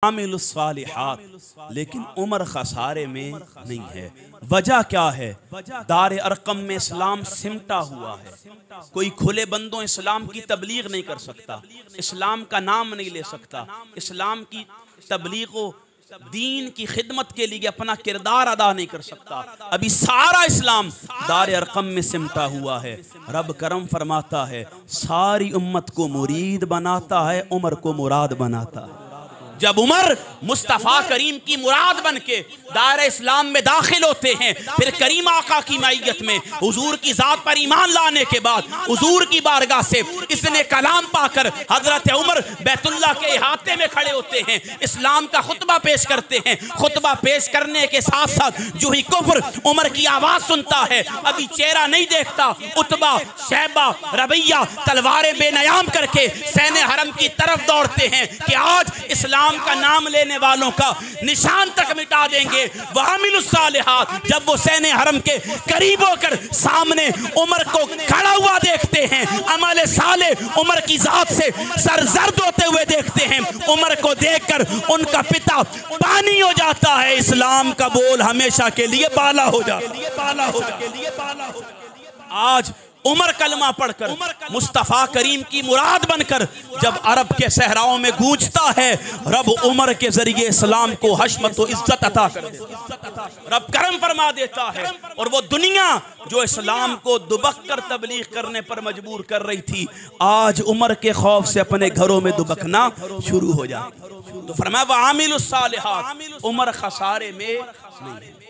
आमिलुस्सालिहात, लेकिन उमर खसारे में नहीं है। वजह क्या है? दार अरकम में इस्लाम सिमटा हुआ है। कोई खुले बंदों इस्लाम की तबलीग नहीं कर सकता, इस्लाम का नाम नहीं ले सकता, इस्लाम की तबलीग दीन की खिदमत के लिए अपना किरदार अदा नहीं कर सकता। अभी सारा इस्लाम दार अरकम में सिमटा हुआ है। रब करम फरमाता है, सारी उम्मत को मुरीद बनाता है, उमर को मुराद बनाता है। जब उमर मुस्तफ़ा करीम की मुराद बन के दायरा इस्लाम में दाखिल होते हैं, फिर करीम आका की मैयत में हुजूर की ज़ात पर ईमान लाने के बाद हुजूर की बारगाह से इसने कलाम पाकर हजरत उमर बैतुल्लाह के इहाते में खड़े होते हैं, इस्लाम का खुतबा पेश करते हैं। खुतबा पेश करने के साथ साथ जो ही कुफ्र उमर की आवाज़ सुनता है, अभी चेहरा नहीं देखता, उतबा, शैबा, रबैया तलवारें बेनयाम करके सैने हरम की तरफ दौड़ते हैं कि आज इस्लाम का नाम लेने वालों का निशान तक मिटा देंगे। वामिलुस्सालिहात, जब वो सैने हरम के करीब होकर सामने उमर को खड़ा हुआ देखते हैं, अमल साले उमर की जात से सरजर्द होते हुए देखते हैं, उमर को देखकर उनका पिता पानी हो जाता है। इस्लाम का बोल हमेशा के लिए बाला हो जाता। आज उमर कलमा पढ़कर मुस्तफ़ा करीम की मुराद बनकर जब अरब के सहराओं में गूंजता है, रब उमर के जरिए इस्लाम को हशमत व इज्जत अता कर देता, रब करम फरमा देता है। और वो दुनिया जो इस्लाम को दुबक कर तबलीग करने पर मजबूर कर रही थी, आज उमर के खौफ से अपने घरों में दुबकना शुरू हो जाए। तो फरमाया व आमिलुस्सालिहात, उमर खसारे में नहीं है।